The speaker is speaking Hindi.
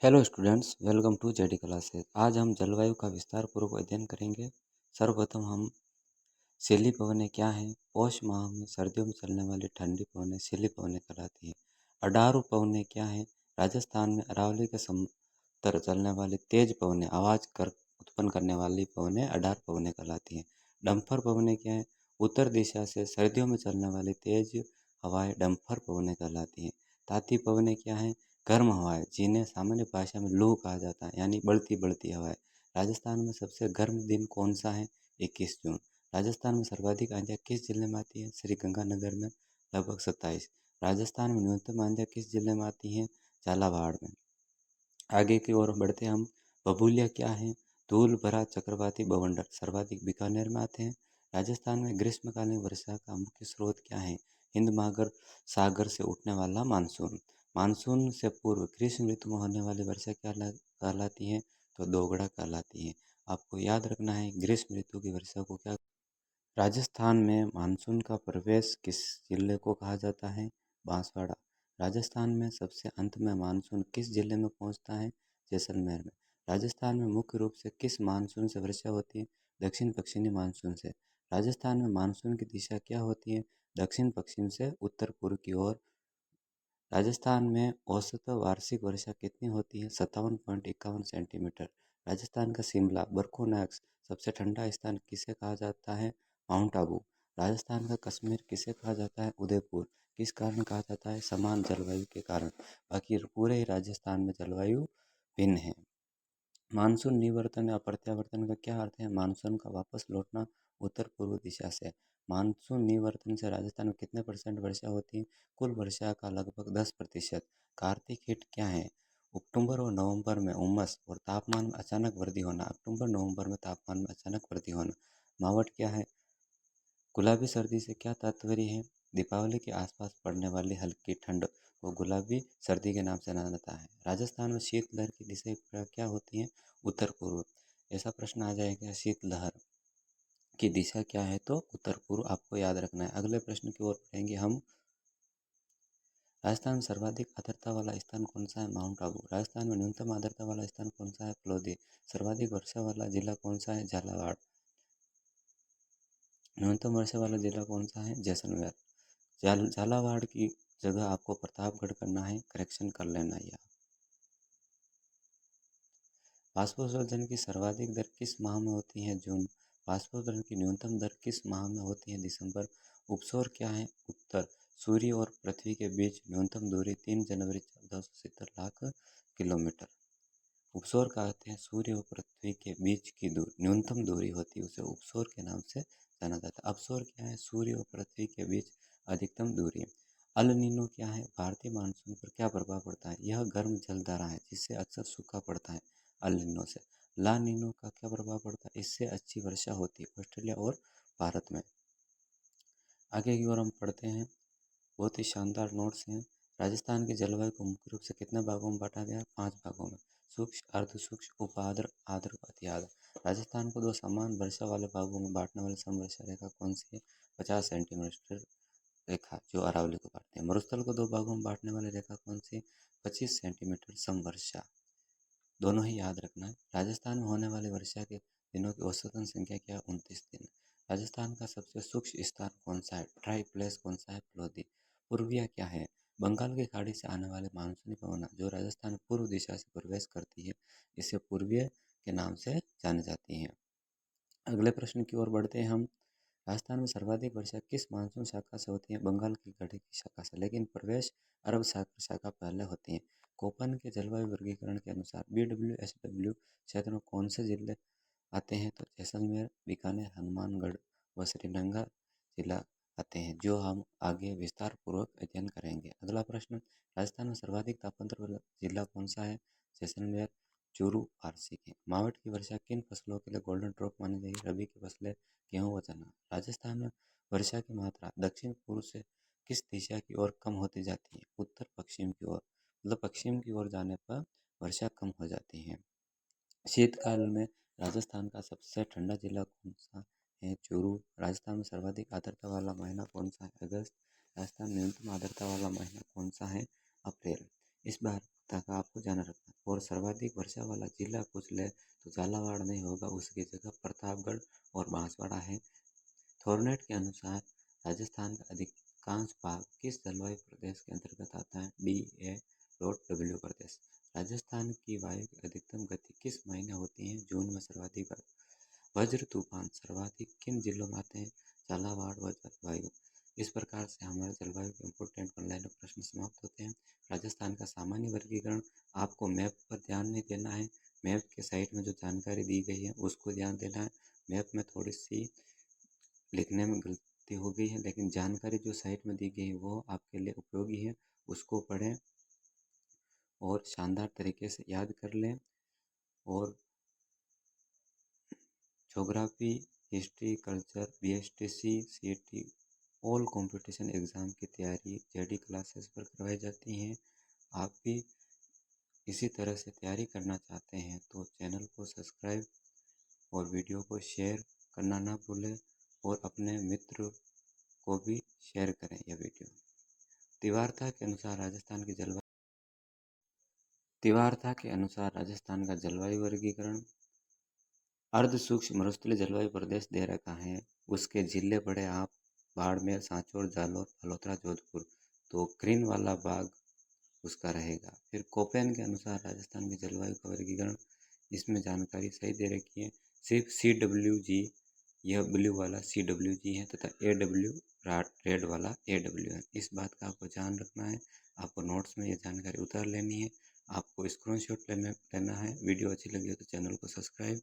Hello students, welcome to JD classes. आज हम जलवायु का विस्तार पूर्वक अध्ययन करेंगे। सर्वप्रथम हम शीली पवनें क्या हैं। पौष माह में सर्दियों में चलने वाली ठंडी पवनें शीली पवनें कहलाती हैं। अडारू पवनें क्या हैं। राजस्थान में अरावली के समतर चलने वाली तेज पवनें आवाज़ कर उत्पन्न करने वाली पवनें अडार पवनें कहलाती हैं। डम्फर पवनें क्या हैं। उत्तर दिशा से सर्दियों में चलने वाली तेज हवाएं डम्फर पवनें कहलाती हैं। ताती पवनें क्या हैं। गर्म हवाएं जिन्हें सामान्य भाषा में लू कहा जाता है, यानी बढ़ती बढ़ती हवाएं। राजस्थान में सबसे गर्म दिन कौन सा है। 21 जून। राजस्थान में सर्वाधिक आंधियाँ किस जिले में आती है। श्री गंगानगर में लगभग 27। राजस्थान में न्यूनतम आंधियाँ किस जिले में आती हैं। झालावाड़ में। आगे की ओर बढ़ते हम। बबूलिया क्या है। धूल भरा चक्रवाती बवंडर सर्वाधिक बीकानेर में आते हैं। राजस्थान में ग्रीष्मकालीन वर्षा का मुख्य स्रोत क्या है। हिंद महासागर सागर से उठने वाला मानसून। मानसून से पूर्व ग्रीष्म ऋतु में होने वाली वर्षा क्या कहलाती है, तो दोगड़ा कहलाती है। आपको याद रखना है ग्रीष्म ऋतु की वर्षा को क्या। राजस्थान में मानसून का प्रवेश किस जिले को कहा जाता है। बांसवाड़ा। राजस्थान में सबसे अंत में मानसून किस जिले में पहुंचता है। जैसलमेर में। राजस्थान में मुख्य रूप से किस मानसून से वर्षा होती है। दक्षिण पश्चिमी मानसून से। राजस्थान में मानसून की दिशा क्या होती है। दक्षिण पश्चिम से उत्तर पूर्व की ओर। राजस्थान में औसत वार्षिक वर्षा कितनी होती है। 57.51 सेंटीमीटर। राजस्थान का शिमला बरखोनाक्स सबसे ठंडा स्थान किसे कहा जाता है। माउंट आबू। राजस्थान का कश्मीर किसे कहा जाता है। उदयपुर। किस कारण कहा जाता है। समान जलवायु के कारण। बाकी पूरे ही राजस्थान में जलवायु भिन्न है। मानसून निवर्तन या प्रत्यावर्तन का क्या अर्थ है। मानसून का वापस लौटना उत्तर पूर्व दिशा से। मानसून निवर्तन से राजस्थान में कितने परसेंट वर्षा होती है। कुल वर्षा का लगभग 10%। कार्तिक हिट क्या है। अक्टूबर और नवंबर में उमस और तापमान में अचानक वृद्धि होना। अक्टूबर नवंबर में तापमान में अचानक वृद्धि होना। मावट क्या है। गुलाबी सर्दी से क्या तात्पर्य है। दीपावली के आसपास पड़ने वाली हल्की ठंड को गुलाबी सर्दी के नाम से जाना जाता है। राजस्थान में शीतलहर की दिशा क्या होती है। उत्तर पूर्व। ऐसा प्रश्न आ जाएगा शीतलहर की दिशा क्या है, तो उत्तर पूर्व आपको याद रखना है। अगले प्रश्न की ओर बढ़ेंगे हम। राजस्थान में सर्वाधिक आर्द्रता वाला स्थान कौन सा है। माउंट आबू। राजस्थान में न्यूनतम आर्द्रता वाला स्थान कौन सा है। प्लोदी। सर्वाधिक वर्षा वाला जिला कौन सा है। झालावाड़। न्यूनतम वर्षा वाला जिला कौन सा है। जैसलमेर। झालावाड़ की जगह आपको प्रतापगढ़ करना है, करेक्शन कर लेना है। बाष्पोत्सर्जन की सर्वाधिक दर किस माह में होती है। जून। बाष्पोत्सर्जन की न्यूनतम दर किस माह में होती है। दिसंबर। उपसौर क्या है। उत्तर। सूर्य और पृथ्वी के बीच न्यूनतम दूरी 3 जनवरी 1470 लाख किलोमीटर। उपसौर कहते हैं सूर्य और पृथ्वी के बीच की न्यूनतम दूरी होती है, उसे उपसौर के नाम से जाना जाता है। अपसौर क्या है। सूर्य और पृथ्वी के बीच अधिकतम दूरी। अल नीनो क्या है। भारतीय मानसून पर क्या प्रभाव पड़ता है। यह गर्म जलधारा है जिससे अक्सर सूखा पड़ता है। अल नीनो से। ला नीनो का क्या प्रभाव पड़ता है। इससे अच्छी वर्षा होती है ऑस्ट्रेलिया और भारत में। आगे की ओर हम पढ़ते हैं। बहुत ही शानदार नोट्स हैं। राजस्थान की जलवायु को मुख्य रूप से कितने भागों में बांटा गया है। 5 भागों में। शुष्क, अर्धशुष्क, उपाद्र, आर्द्र, अतिआर्द्र। राजस्थान को 2 समान वर्षा वाले भागों में बांटने वाली समवर्षा रेखा कौन सी है। 50 सेंटीमीटर रेखा, जो अरावली को बांटते हैं। मरुस्थल को 2 भागों में बांटने वाली रेखा कौन सी है। 25 सेंटीमीटर समवर्षा। दोनों ही याद रखना है। राजस्थान में होने वाली वर्षा के दिनों की औसतन संख्या क्या है। 29 दिन। राजस्थान का सबसे शुष्क स्थान कौन सा है। ड्राई प्लेस कौन सा है। प्लोदी। पूर्विया क्या है। बंगाल की खाड़ी से आने वाले मानसूनी पवन जो राजस्थान में पूर्व दिशा से प्रवेश करती है, इसे पूर्वीय के नाम से जानी जाती है। अगले प्रश्न की ओर बढ़ते हैं हम। राजस्थान में सर्वाधिक वर्षा किस मानसून शाखा से होती है। बंगाल की खाड़ी की शाखा से, लेकिन प्रवेश अरब सागर शाखा पहले होती है। कोपन के जलवायु वर्गीकरण के अनुसार BWSW क्षेत्र में कौन से जिले आते हैं, तो जैसलमेर, बीकानेर, हनुमानगढ़ व श्रीगंगा जिला आते हैं, जो हम आगे विस्तार पूर्वक अध्ययन करेंगे। अगला प्रश्न। राजस्थान में सर्वाधिक तापांतर वाला जिला कौन सा है। जैसलमेर, चूरू, वार्षिक है। मावठ की वर्षा किन फसलों के लिए गोल्डन ड्रॉप मानी जाएगी। रबी की फसलें, गेहूँ व चना। राजस्थान में वर्षा की मात्रा दक्षिण पूर्व से किस दिशा की ओर कम होती जाती है। उत्तर पश्चिम की ओर। मतलब पश्चिम की ओर जाने पर वर्षा कम हो जाती है। शीतकाल में राजस्थान का सबसे ठंडा जिला कौन सा है। चूरू। राजस्थान में सर्वाधिक आर्द्रता वाला महीना कौन सा है। अगस्त। राजस्थान में न्यूनतम आर्द्रता वाला महीना कौन सा है। अप्रैल। इस बार तक आपको जाना रखना है। और सर्वाधिक वर्षा वाला जिला पूछ ले तो झालावाड़ नहीं होगा, उसकी जगह प्रतापगढ़ और बांसवाड़ा है। थॉर्नेट के अनुसार राजस्थान का अधिकांश भाग किस जलवायु प्रदेश के अंतर्गत आता है? DA.W प्रदेश। राजस्थान की वायु की अधिकतम गति किस महीने होती है? जून में सर्वाधिक। वज्र तूफान सर्वाधिक किन जिलों में आते हैं? झालावाड़ व जलवायु। इस प्रकार से हमारे जलवायु के इम्पोर्टेंट ऑनलाइन प्रश्न समाप्त होते हैं। राजस्थान का सामान्य वर्गीकरण आपको मैप पर ध्यान नहीं देना है, मैप के साइड में जो जानकारी दी गई है उसको ध्यान देना है। मैप में थोड़ी सी लिखने में गलती हो गई है, लेकिन जानकारी जो साइट में दी गई है वो आपके लिए उपयोगी है, उसको पढ़ें और शानदार तरीके से याद कर लें। और geography, history, culture, BSTC, CET all competition exam की तैयारी JD क्लासेस पर करवाई जाती हैं। आप भी इसी तरह से तैयारी करना चाहते हैं तो चैनल को सब्सक्राइब और वीडियो को शेयर करना ना भूलें और अपने मित्र को भी शेयर करें यह वीडियो। तीव्रता के अनुसार राजस्थान का जलवायु वर्गीकरण अर्ध सूक्ष्म मरुस्थलीय जलवायु प्रदेश दे रखा है। उसके जिले पड़े आप बाड़मेर, सांचौर, जालौर, मल्होत्रा, जोधपुर, तो ग्रीन वाला भाग उसका रहेगा। फिर कोपेन के अनुसार राजस्थान की जलवायु का वर्गीकरण, इसमें जानकारी सही दे रखी है। सिर्फ CWG, यह ब्लू वाला CWG है तथा AW रेड वाला AW है। इस बात का आपको ध्यान रखना है। आपको नोट्स में ये जानकारी उतार लेनी है, आपको स्क्रीनशॉट लेना है। वीडियो अच्छी लगी हो तो चैनल को सब्सक्राइब